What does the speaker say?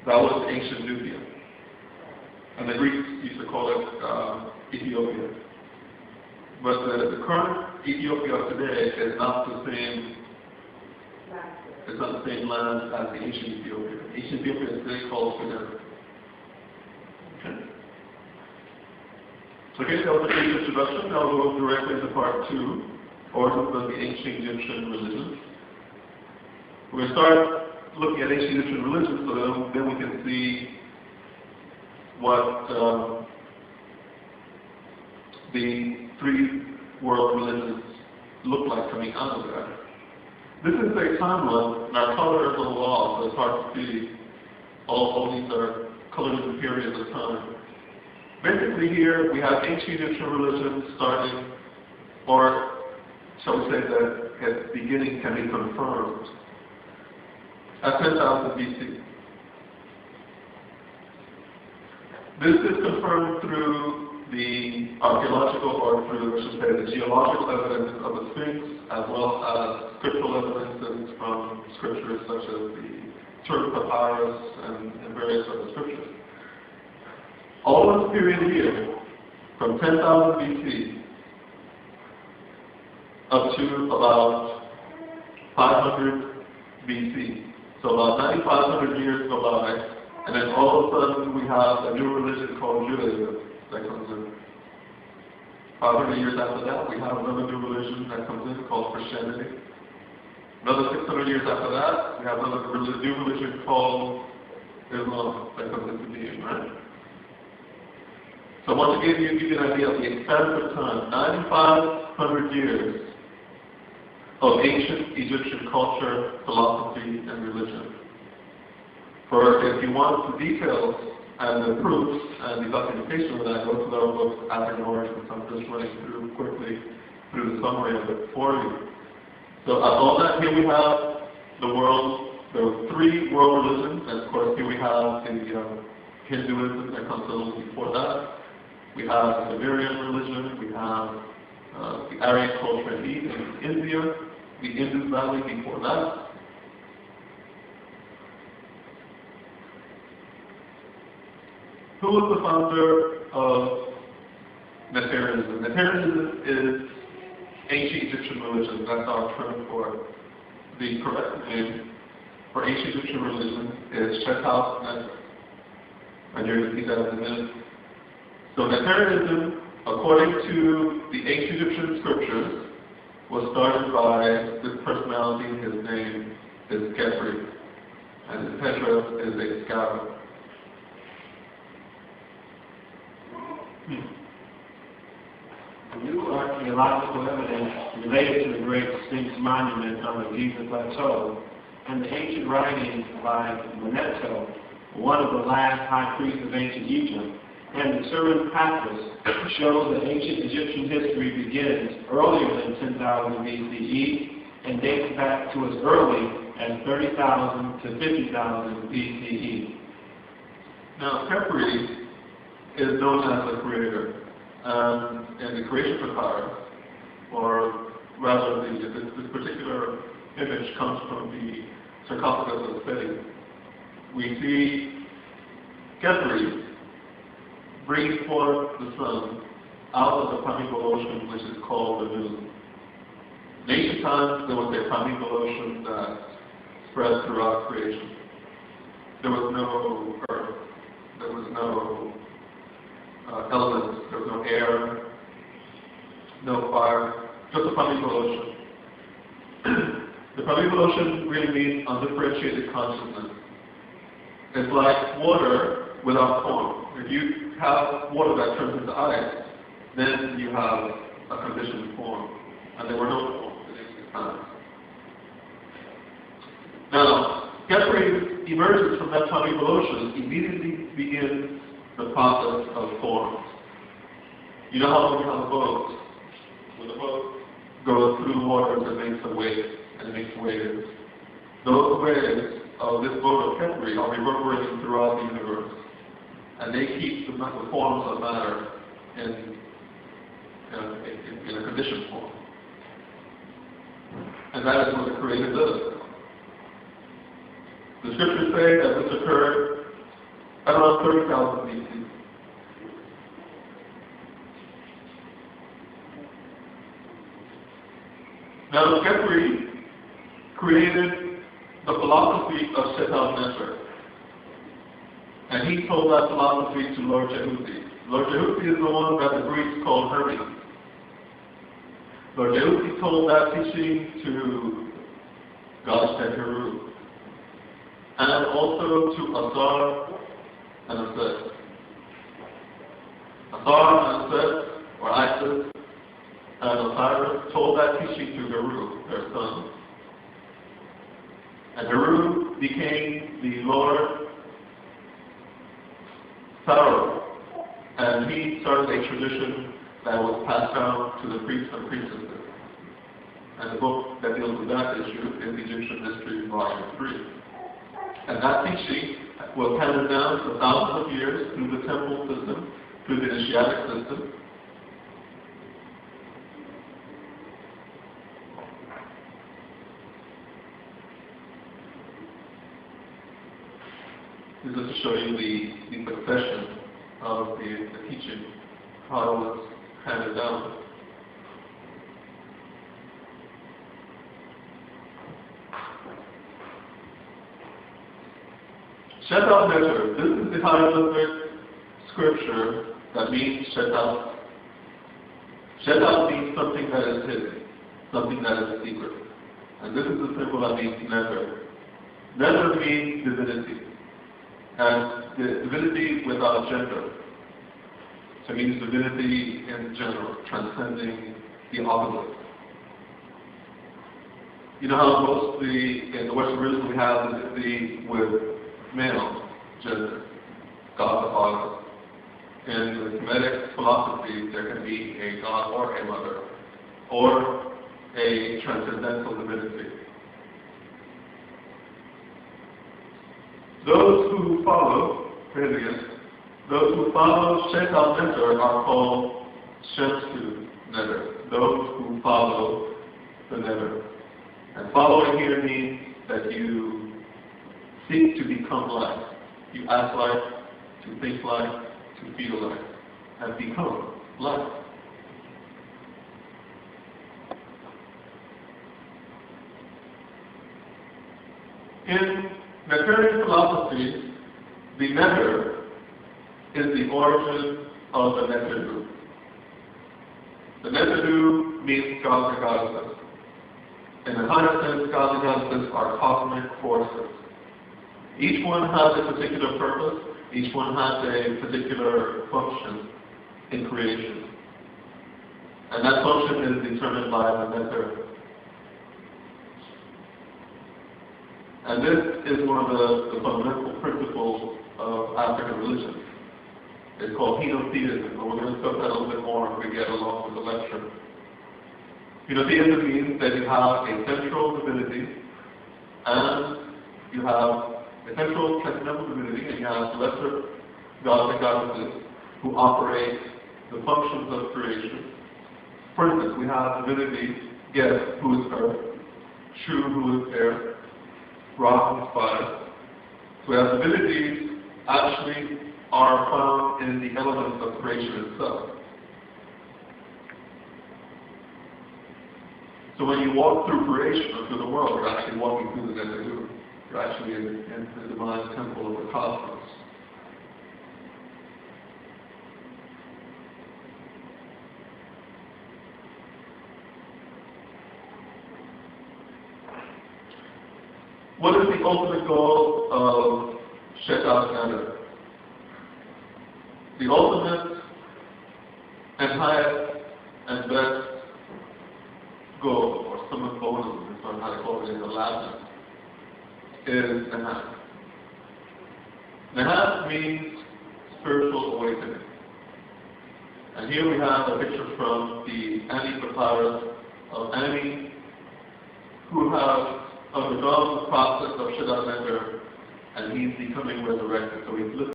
That was ancient Nubia. And the Greeks used to call it Ethiopia. But the current Ethiopia of today is not the same. It's not the same land as the ancient Ethiopia. Ancient Ethiopia is today called Sudan. Okay, that was a brief introduction. Now we'll go directly to part 2, origins of the ancient Egyptian religions. We're going to start looking at ancient Egyptian religions so then we can see what the 3 world religions look like coming out of that. This is a timeline, and our color is a law, so it's hard to see. All these are colored in periods of time. Basically here, we have ancient Egyptian religions starting, or shall we say that its beginning can be confirmed at 10,000 BC. This is confirmed through the archaeological, or through, I should say, the geological evidence of the Sphinx, as well as scriptural evidences from scriptures such as the Turk papyrus and various other scriptures. All of this period here, from 10,000 BC up to about 500 BC. So about 9,500 years go by, and then all of a sudden we have a new religion called Judaism that comes in. 500 years after that, we have another new religion that comes in called Christianity. Another 600 years after that, we have another new religion called Islam that comes into being, right? So once again, you give you an idea of the expanse of time, 9,500 years of ancient Egyptian culture, philosophy, and religion. For if you want the details and the proofs and the documentation of that, go to our book, African Origins. I'm just running through quickly through the summary of it for you. So all that, here we have the world, there were 3 world religions, and of course here we have the Hinduism that comes a little before that. We have the Sumerian religion, we have the Aryan culture in India, the Indus Valley before that. Who was the founder of Neferism? Neferism is ancient Egyptian religion. That's our term for it. The correct name for ancient Egyptian religion is Shethal. And you're going to see that in a minute. So Neferism, according to the ancient Egyptian scriptures, was started by this personality. His name is Khepri, and his address is a scarab. New archaeological evidence related to the Great Sphinx Monument on the Giza Plateau and the ancient writings by Manetho, one of the last high priests of ancient Egypt, and the Turin Papyrus shows that ancient Egyptian history begins earlier than 10,000 BCE and dates back to as early as 30,000 to 50,000 BCE. Now, Khepri is known as the creator. And the creation papyrus, or rather this particular image comes from the sarcophagus of Seti. We see Khepri bring forth the sun out of the primeval ocean, which is called the moon. In ancient times, there was a primeval ocean that spread throughout creation. There was no earth. There was no elements. There was no air, no fire, just a primeval ocean. The primeval ocean really means undifferentiated consciousness. It's like water without form. If you have water that turns into ice, then you have a conditioned form. And there were no forms in ancient times. Now, Khepri emerges from that primeval ocean, immediately begins the process of forms. You know how when you have a boat, when the boat goes through the waters, it makes a wave, and it makes waves. Those waves of this boat of Khepri are reverberating throughout the universe, and they keep the forms of matter in a conditioned form. And that is what the Creator does. The scriptures say that this occurred 30,000 BC. Now, Khepri created the philosophy of Shetal Nefer, and he told that philosophy to Lord Jehuti. Lord Jehuti is the one that the Greeks called Hermes. Lord Jehuti told that teaching to God Heru, and also to Azar and Aset. Azar and Aset, or Isis, and Osiris told that teaching to Heru, their son. And Heru became the Lord Pharaoh, and he started a tradition that was passed down to the priests and priestesses. And the book that deals with that issue is Egyptian Mystery, Volume 3. And that teaching was handed down for thousands of years through the temple system, through the Asiatic system. This is to show you the succession of the teaching, how it was handed down. Shetal Nefer, this is the hieroglyphic scripture that means Shetal. Shetal means something that is hidden, something that is secret. And this is the symbol that means Nefer. Nefer means divinity. And the divinity without gender. So it means divinity in general, transcending the opposite. You know how mostly in the Western religion we have divinity with male gender, God the Father. In the Kemetic philosophy, there can be a God or a mother, or a transcendental divinity. Those who follow Shetal Nefer are called Shemsu Nefer. Those who follow the Nefer. And following here means that you seek to become like. You act like, to think like, to feel like, and become like. In Neferian philosophy, the Nefer is the origin of the Neferu. The Neferu means gods and goddesses. In the higher sense, gods and goddesses are cosmic forces. Each one has a particular purpose, each one has a particular function in creation. And that function is determined by the Nefer. And this is one of the fundamental principles of African religion. It's called henotheism, and we're going to discuss that a little bit more as we get along with the lecture. Henotheism means that you have a central divinity, and you have a central transcendental divinity, and you have lesser gods and goddesses who operate the functions of creation. For instance, we have divinity, Geb, who is earth, Shu, who is air, Ra, who is fire. So we have divinities actually are found in the elements of creation itself. So when you walk through creation or through the world, you're actually walking through the Neferu. You're actually in the divine temple of the cosmos. What is the ultimate goal of Shetal Nefer? The ultimate and highest and best goal, or summum bonum, if I'm how to call it in the Latin, is Nahas. Nahas means spiritual awakening. And here we have a picture from the Ani papyrus of Ani, who have undergone the process of Shetal Nefer, and he's becoming resurrected. So he's